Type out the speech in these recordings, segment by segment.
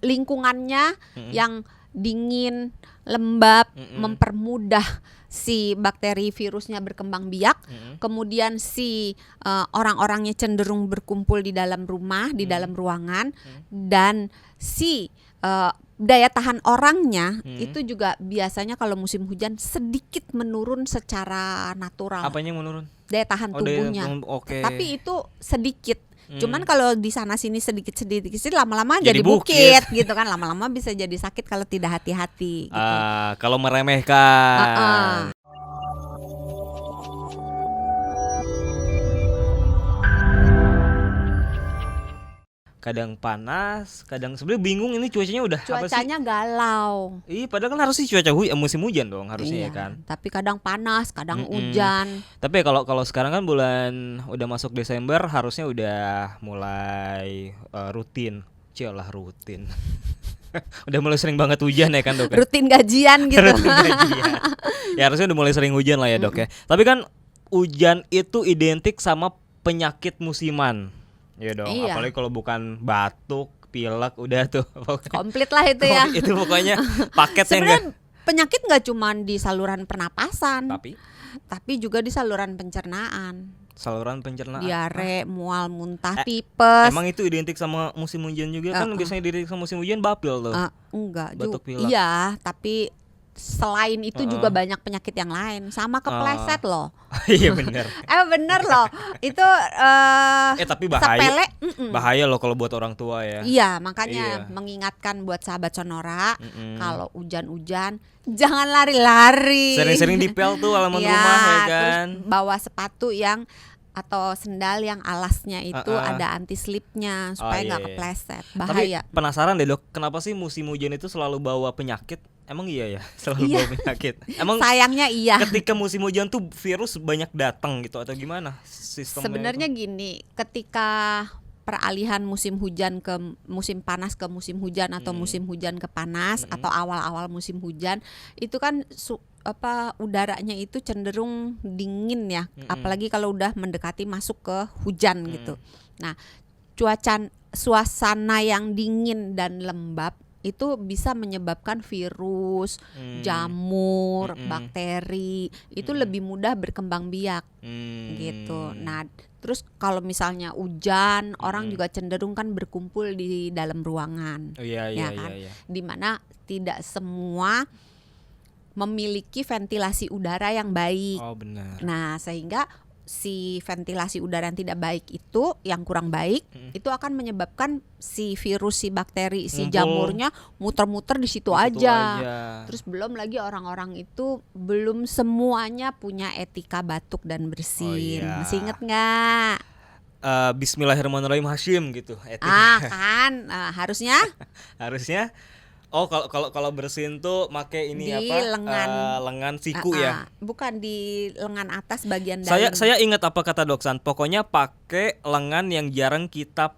lingkungannya yang dingin, lembab, mempermudah si bakteri virusnya berkembang biak. Kemudian si orang-orangnya cenderung berkumpul di dalam rumah, di dalam ruangan, dan si daya tahan orangnya itu juga biasanya kalau musim hujan sedikit menurun secara natural. Apanya yang menurun? Daya tahan tubuhnya. Oke. Tapi itu sedikit. Cuman kalau di sana sini sedikit lama-lama Jadi jadi bukit gitu kan, lama-lama bisa jadi sakit kalau tidak hati-hati gitu. Kalau meremehkan. Kadang panas, kadang sebenarnya bingung ini cuacanya udah apa sih? Cuacanya galau. Padahal kan harusnya musim hujan dong harusnya ya kan. Tapi kadang panas, kadang hujan. Tapi kalau sekarang kan bulan udah masuk Desember, harusnya udah mulai rutin. Cialah rutin. Udah mulai sering banget hujan ya kan, Dok? Rutin gajian gitu. Rutin gajian. Ya harusnya udah mulai sering hujan lah ya, Dok ya. Tapi kan hujan itu identik sama penyakit musiman. Ya dong, Iya. apalagi kalau bukan batuk, pilek, udah tuh Komplit lah itu ya. Itu pokoknya paket yang Sebenarnya penyakit nggak cuma di saluran pernapasan, tapi juga di saluran pencernaan. Saluran pencernaan. Diare, mual, muntah, tipes. Emang itu identik sama musim hujan juga kan? Biasanya identik sama musim hujan bapil tuh. Enggak batuk pilek. Iya, tapi selain itu juga banyak penyakit yang lain, sama kepleset loh. Iya benar. Bener loh. Itu tapi bahaya. sepele. Bahaya loh kalau buat orang tua ya. Iya, makanya mengingatkan buat sahabat Sonora, kalau hujan-hujan jangan lari-lari. Sering-sering dipel tuh halaman rumah ya kan. Terus bawa sepatu atau sendal yang alasnya itu ada anti slipnya supaya nggak kepleset. Bahaya. Tapi penasaran deh, Dok, kenapa sih musim hujan itu selalu bawa penyakit? Emang iya ya, selalu bawa penyakit. Emang sayangnya iya. Ketika musim hujan tuh virus banyak datang gitu atau gimana sistemnya? Sebenarnya gini, ketika peralihan musim hujan ke musim panas ke musim hujan atau musim hujan ke panas atau awal-awal musim hujan itu kan udaranya itu cenderung dingin ya, apalagi kalau udah mendekati masuk ke hujan gitu. Nah, suasana yang dingin dan lembab itu bisa menyebabkan virus, jamur, bakteri itu lebih mudah berkembang biak gitu. Nah, terus kalau misalnya hujan, orang juga cenderung kan berkumpul di dalam ruangan, kan? Dimana tidak semua memiliki ventilasi udara yang baik. Benar. Nah, sehingga si ventilasi udara yang tidak baik itu, yang kurang baik, itu akan menyebabkan si virus, si bakteri, si jamurnya muter-muter di situ aja. Terus belum lagi orang-orang itu belum semuanya punya etika batuk dan bersin. Masih inget nggak? Bismillahirrahmanirrahim Hashim gitu. Kan harusnya. Harusnya. Kalau bersin tuh make ini di lengan siku ya. Bukan di lengan atas bagian dalam. Saya ingat apa kata Doksan. Pokoknya pakai lengan yang jarang kita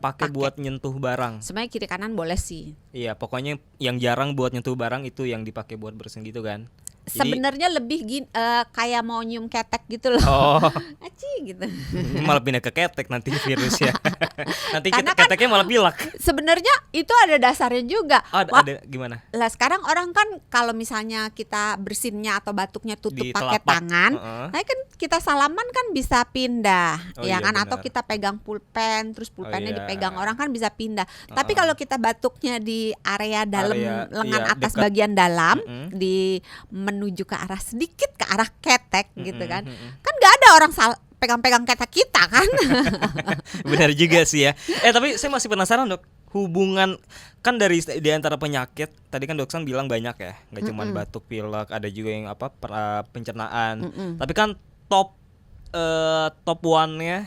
pakai buat nyentuh barang. Sebenarnya kiri kanan boleh sih. Iya, pokoknya yang jarang buat nyentuh barang itu yang dipakai buat bersin gitu kan. Sebenarnya lebih kayak mau nyium ketek gitu loh. Aci gitu. Malah pindah ke ketek nanti virusnya. Nanti keteknya malah pilek. Sebenarnya itu ada dasarnya juga. Ada gimana? Lah sekarang orang kan kalau misalnya kita bersinnya atau batuknya tutup pakai tangan, nah kan kita salaman kan bisa pindah, kan? Benar. Atau kita pegang pulpen, terus pulpennya dipegang orang kan bisa pindah. Tapi kalau kita batuknya di area dalam lengan atas dekat, bagian dalam di menuju ke arah sedikit ke arah ketek gitu kan. Kan nggak ada orang pegang-pegang ketek kita kan. Benar juga sih ya. Tapi saya masih penasaran, Dok. Hubungan kan di antara penyakit tadi kan Doksan bilang banyak ya, nggak cuma batuk pilek, ada juga yang pencernaan. Tapi kan top one-nya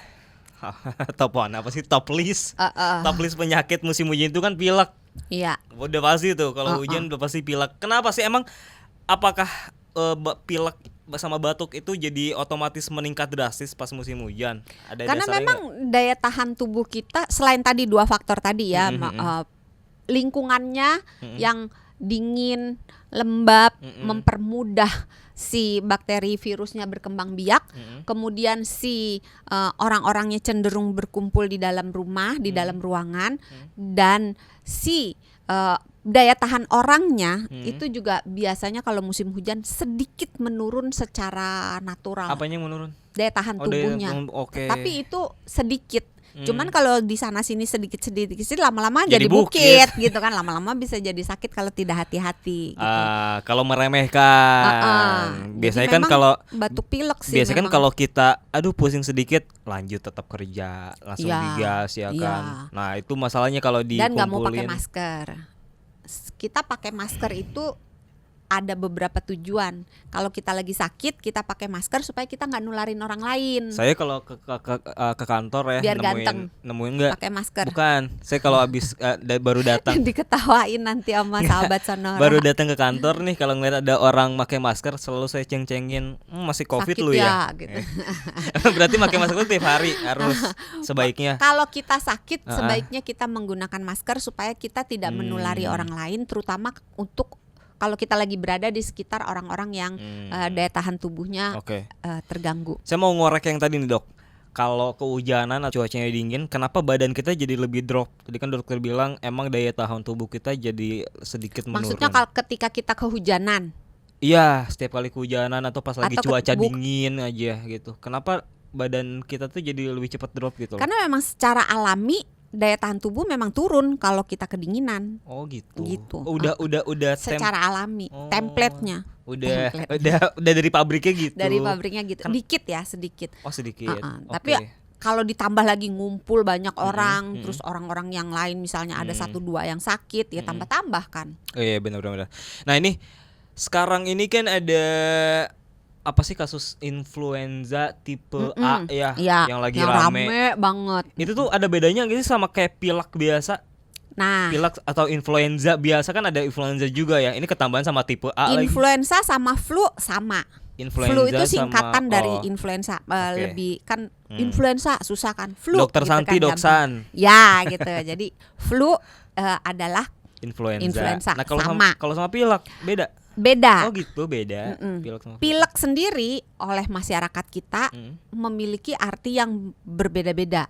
top one apa sih, top list penyakit musim hujan itu kan pilek. Iya. Udah pasti tuh kalau hujan udah pasti pilek. Kenapa sih emang? Apakah pilek sama batuk itu jadi otomatis meningkat drastis pas musim hujan? Karena memang daya tahan tubuh kita selain tadi dua faktor tadi ya, lingkungannya yang dingin, lembab, mempermudah si bakteri virusnya berkembang biak. Kemudian si orang-orangnya cenderung berkumpul di dalam rumah, di dalam ruangan, dan si daya tahan orangnya itu juga biasanya kalau musim hujan sedikit menurun secara natural. Apanya yang menurun? Daya tahan tubuhnya. Okay. Tapi itu sedikit. Cuman kalau di sana sini sedikit lama-lama jadi bukit gitu kan, lama-lama bisa jadi sakit kalau tidak hati-hati gitu. Kalau meremehkan. Biasanya kan kalau batuk pilek sih. Biasanya kan kalau kita pusing sedikit lanjut tetap kerja, langsung digas ya kan. Nah, itu masalahnya kalau dikumpulin. Dan nggak mau pakai masker. Kita pakai masker itu ada beberapa tujuan. Kalau kita lagi sakit, kita pakai masker supaya kita nggak nularin orang lain. Saya kalau ke kantor ya, biar nemuin nggak pakai masker. Bukan, saya kalau habis baru datang diketawain nanti sama sahabat sonora. Baru datang ke kantor nih, kalau ngeliat ada orang pakai masker selalu saya ceng-cengin, masih COVID sakit lu ya gitu. Berarti pakai masker tiap hari harus sebaiknya. Kalau kita sakit, sebaiknya kita menggunakan masker supaya kita tidak menulari orang lain, terutama untuk kalau kita lagi berada di sekitar orang-orang yang daya tahan tubuhnya terganggu. Saya mau ngorek yang tadi nih, Dok. Kalau kehujanan atau cuacanya dingin, kenapa badan kita jadi lebih drop? Tadi kan dokter bilang emang daya tahan tubuh kita jadi sedikit menurun. Maksudnya kalau ketika kita kehujanan? Iya, setiap kali kehujanan atau pas lagi cuaca dingin aja gitu. Kenapa badan kita tuh jadi lebih cepat drop gitu? Karena memang secara alami daya tahan tubuh memang turun kalau kita kedinginan. Oh gitu. Udah secara alami, template-nya. Udah dari pabriknya gitu. Dari pabriknya gitu. Sedikit. Oh, sedikit. Tapi kalau ditambah lagi ngumpul banyak orang, terus orang-orang yang lain misalnya ada 1-2 yang sakit, ya tambah-tambah kan. Oh iya, benar. Nah, ini sekarang ini kan ada apa sih kasus influenza tipe A ya, yang lagi rame banget. Itu tuh ada bedanya gitu sama kayak pilek biasa? Nah, pilek atau influenza biasa kan ada influenza juga ya. Ini ketambahan sama tipe A influenza lagi. Sama flu sama. Flu itu singkatan dari influenza. Lebih kan influenza susah kan. Flu. Dokter gitu Santi, kan, Doksan. Ya gitu. Jadi flu adalah influenza. Nah, kalau sama pilek beda. Oh gitu, beda. Pilek sendiri oleh masyarakat kita memiliki arti yang berbeda-beda.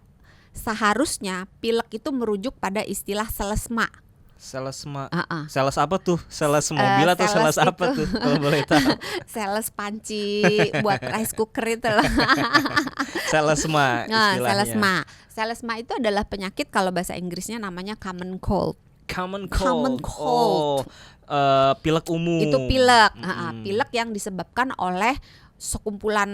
Seharusnya pilek itu merujuk pada istilah selesma. Selesma. Sales apa tuh? Sales mobil atau sales apa tuh? Kalau boleh tahu. Sales panci buat rice cooker itu loh. Selesma istilahnya. Selesma itu adalah penyakit, kalau bahasa Inggrisnya namanya common cold. Common cold. Pilek umum. Itu pilek. Pilek yang disebabkan oleh sekumpulan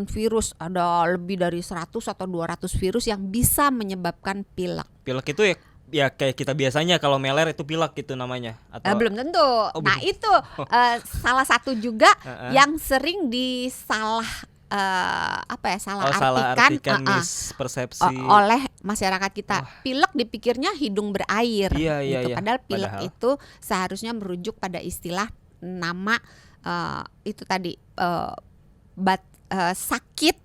virus. Ada lebih dari 100 atau 200 virus yang bisa menyebabkan pilek. Pilek itu ya kayak kita biasanya kalau meler itu pilek gitu namanya atau belum tentu. Nah, itu salah satu juga yang sering salah artikan mispersepsi oleh masyarakat kita. Pilek dipikirnya hidung berair gitu. Padahal pilek itu seharusnya merujuk pada istilah nama itu tadi sakit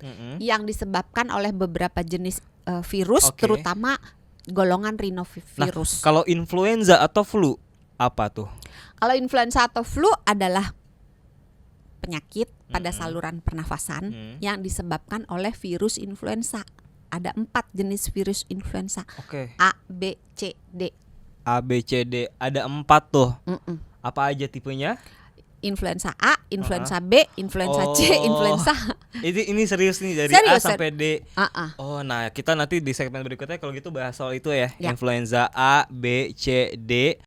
yang disebabkan oleh beberapa jenis virus, terutama golongan rhinovirus. Nah, kalau influenza atau flu apa tuh? Kalau influenza atau flu adalah penyakit pada saluran pernafasan yang disebabkan oleh virus influenza. Ada 4 jenis virus influenza. A, B, C, D. A, B, C, D. Ada 4 tuh. Apa aja tipenya? Influenza A, influenza B, influenza C, influenza. Ini serius nih dari A sampai D. Oh, nah kita nanti di segmen berikutnya kalau gitu bahas soal itu ya. Influenza A, B, C, D.